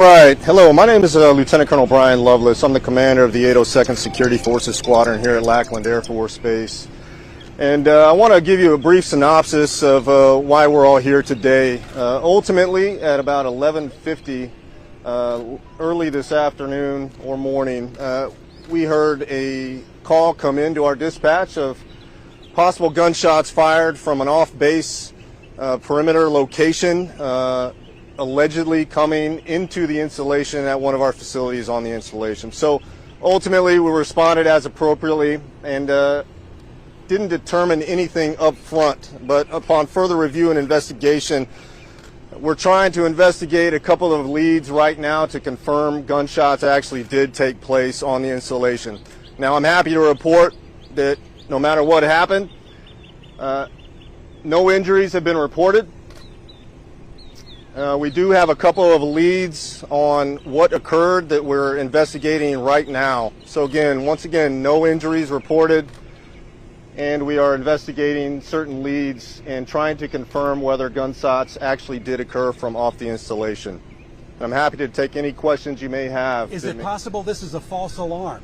Right. Hello, my name is Lieutenant Colonel Brian Lovelace. I'm the commander of the 802nd Security Forces Squadron here at Lackland Air Force Base. And I want to give you a brief synopsis of why we're all here today. Ultimately, at about 11:50 early this afternoon or morning, we heard a call come into our dispatch of possible gunshots fired from an off-base perimeter location, allegedly coming into the installation at one of our facilities on the installation. So ultimately we responded as appropriately and didn't determine anything up front, but upon further review and investigation, we're trying to investigate a couple of leads right now to confirm gunshots actually did take place on the installation. Now, I'm happy to report that no matter what happened, no injuries have been reported. We do have a couple of leads on what occurred that we're investigating right now. So again, once again, no injuries reported, and we are investigating certain leads and trying to confirm whether gunshots actually did occur from off the installation. I'm happy to take any questions you may have. Is it possible this is a false alarm?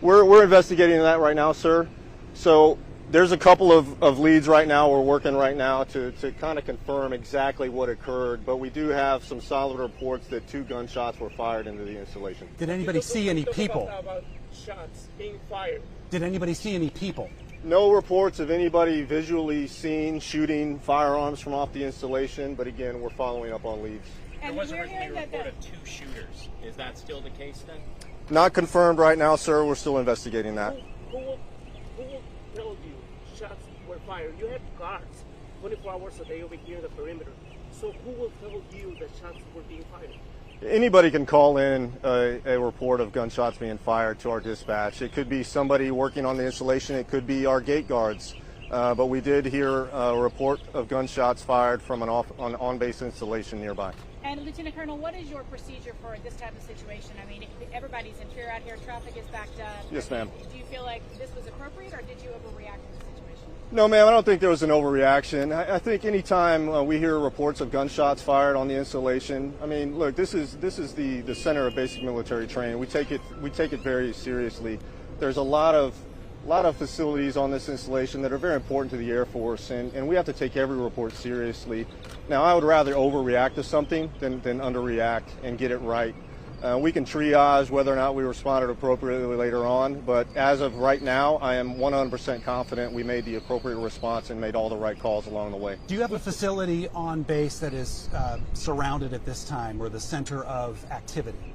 We're investigating that right now, sir. So there's a couple of leads right now we're working right now to kind of confirm exactly what occurred, but we do have some solid reports that 2 gunshots were fired into the installation. Did anybody see any people? About shots being fired. Did anybody see any people? No reports of anybody visually seen shooting firearms from off the installation, but again, we're following up on leads. There was originally a report of 2 shooters. Is that still the case then? Not confirmed right now, sir. We're still investigating that. Who will tell you shots were fired? You have guards 24 hours a day over here in the perimeter. So who will tell you that shots were being fired? Anybody can call in a report of gunshots being fired to our dispatch. It could be somebody working on the installation. It could be our gate guards. But we did hear a report of gunshots fired from an on-base installation nearby. And Lieutenant Colonel, what is your procedure for this type of situation? I mean, everybody's in fear out here. Traffic is backed up. Yes, ma'am. Do you feel like this was appropriate, or did you overreact to the situation? No, ma'am, I don't think there was an overreaction. I think anytime we hear reports of gunshots fired on the installation, I mean, look, this is the center of basic military training. We take it very seriously. There's a lot of facilities on this installation that are very important to the Air Force, and we have to take every report seriously. Now, I would rather overreact to something than underreact and get it right. We can triage whether or not we responded appropriately later on, but as of right now, I am 100% confident we made the appropriate response and made all the right calls along the way. Do you have a facility on base that is surrounded at this time, or the center of activity?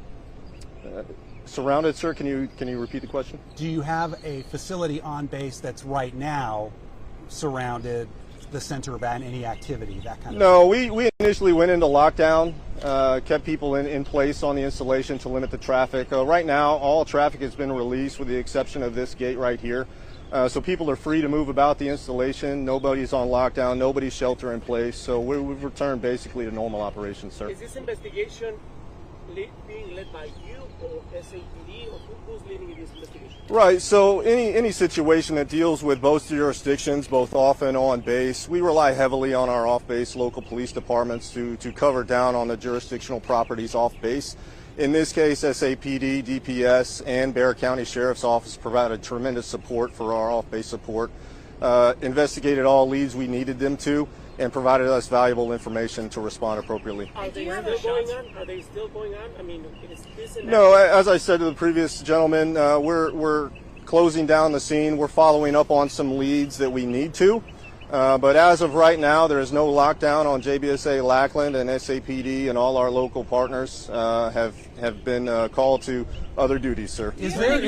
Surrounded, sir? Can you repeat the question? Do you have a facility on base that's right now surrounded, the center of any activity, that kind of thing? No, we initially went into lockdown, kept people in place on the installation to limit the traffic. Right now, all traffic has been released with the exception of this gate right here. So people are free to move about the installation. Nobody's on lockdown, nobody's shelter in place. So we've returned basically to normal operations, sir. Is this investigation being led by you or SAPD, or who's leading this investigation? Right, so any situation that deals with both jurisdictions, both off and on base, we rely heavily on our off-base local police departments to cover down on the jurisdictional properties off-base. In this case, SAPD, DPS, and Bexar County Sheriff's Office provided tremendous support for our off-base support, investigated all leads we needed them to, and provided us valuable information to respond appropriately. Are they still going on? Are they still going on? I mean, is this No, as I said to the previous gentleman, we're closing down the scene. We're following up on some leads that we need to. But as of right now, there is no lockdown on JBSA-Lackland, and SAPD and all our local partners have been called to other duties, sir. Is there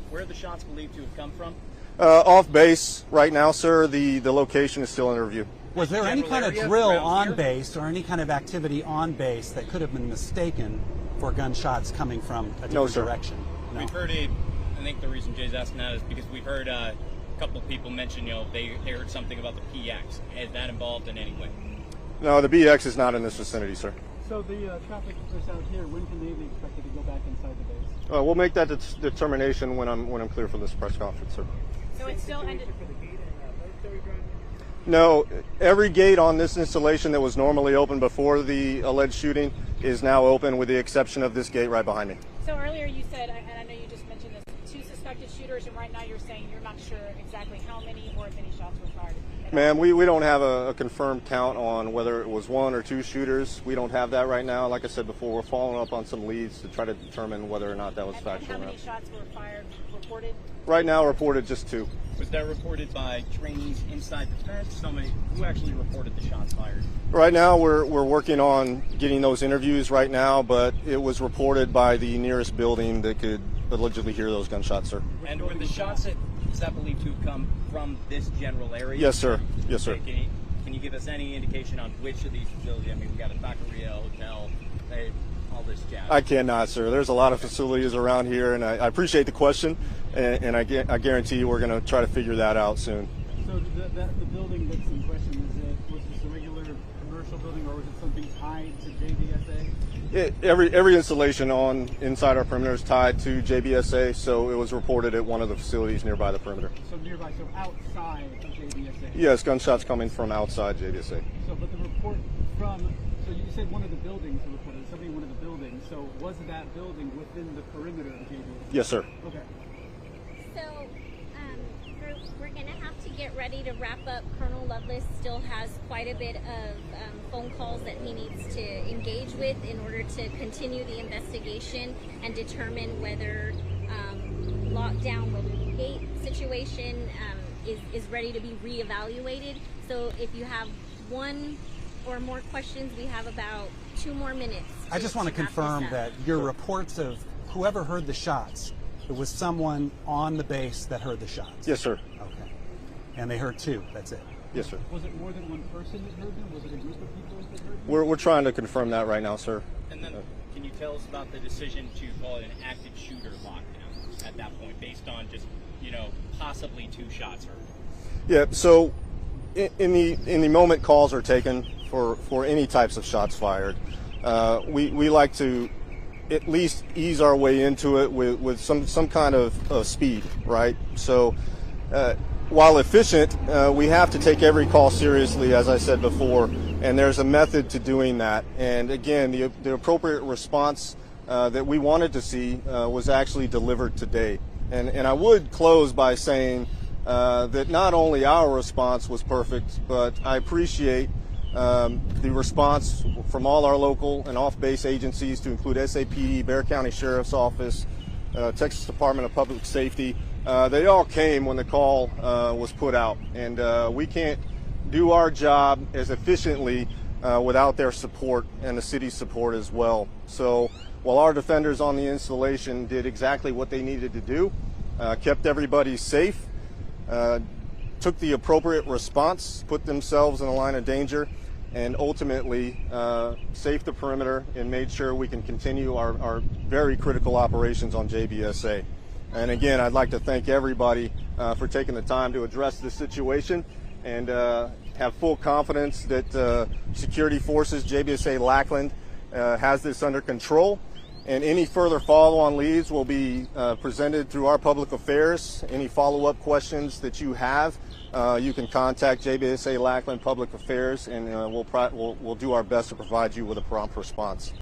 where are the shots believed to have come from? Off base right now, sir. The location is still under review. Was there any kind of drill on base or any kind of activity on base that could have been mistaken for gunshots coming from a different direction? No. We've heard I think the reason Jay's asking that is because we've heard a couple of people mention, they heard something about the PX. Is that involved in any way? No, the BX is not in this vicinity, sir. So the traffic that's out here, when can they be expected to go back inside the base? We'll make that determination when I'm clear for this press conference, sir. So it's still ended. No, every gate on this installation that was normally open before the alleged shooting is now open, with the exception of this gate right behind me. So earlier you said, and I know you just mentioned this, 2 suspected shooters, and right now you're saying you're not sure exactly how many or if any shots were fired. Ma'am, we don't have a confirmed count on whether it was 1 or 2 shooters. We don't have that right now. Like I said before, we're following up on some leads to try to determine whether or not that was factual. And how many shots were fired, reported? Right now, reported just 2. Was that reported by trainees inside the fence? Somebody who actually reported the shots fired? Right now, we're working on getting those interviews right now, but it was reported by the nearest building that could allegedly hear those gunshots, sir. And were the shots is that believed to have come from this general area? Yes, sir. Yes, sir. Okay, can you give us any indication on which of these facilities? I mean, we got a taqueria, hotel, all this jazz. I cannot, sir. There's a lot of facilities around here, and I appreciate the question, and I guarantee you we're going to try to figure that out soon. So the building that's in question, was this a regular commercial building, or was it something tied to JBSA? Every installation inside our perimeter is tied to JBSA, so it was reported at one of the facilities nearby the perimeter. So nearby, so outside of JBSA? Yes, gunshots coming from outside JBSA. So, but the report so you said one of the buildings reported, somebody in one of the buildings, so was that building within the perimeter of JBSA? Yes, sir. Okay. So, we're going to have to get ready to wrap up. Colonel Lovelace still has quite a bit of phone calls that he needs to engage with in order to continue the investigation and determine whether lockdown, whether the gate situation is ready to be reevaluated. So if you have 1 or more questions, we have about 2 more minutes. I just want to confirm that your reports of whoever heard the shots, it was someone on the base that heard the shots. Yes, sir. Okay. And they heard 2, that's it. Yes, sir. Was it more than one person that heard them? Was it a group of people that heard them? We're trying to confirm that right now, sir. And then, can you tell us about the decision to call it an active shooter lockdown at that point, based on just, possibly 2 shots heard? Yeah. So, in the moment calls are taken for any types of shots fired, we like to at least ease our way into it with some kind of speed, right? So, while efficient, we have to take every call seriously, as I said before, and there's a method to doing that. And again, the appropriate response that we wanted to see was actually delivered today. And I would close by saying that not only our response was perfect, but I appreciate the response from all our local and off-base agencies, to include SAPD, Bexar County Sheriff's Office, Texas Department of Public Safety. They all came when the call was put out, and we can't do our job as efficiently without their support and the city's support as well. So while our defenders on the installation did exactly what they needed to do, kept everybody safe, took the appropriate response, put themselves in a line of danger, and ultimately saved the perimeter and made sure we can continue our very critical operations on JBSA. And again, I'd like to thank everybody for taking the time to address this situation, and have full confidence that security forces, JBSA-Lackland, has this under control. And any further follow-on leads will be presented through our public affairs. Any follow-up questions that you have, you can contact JBSA-Lackland Public Affairs, and we'll do our best to provide you with a prompt response.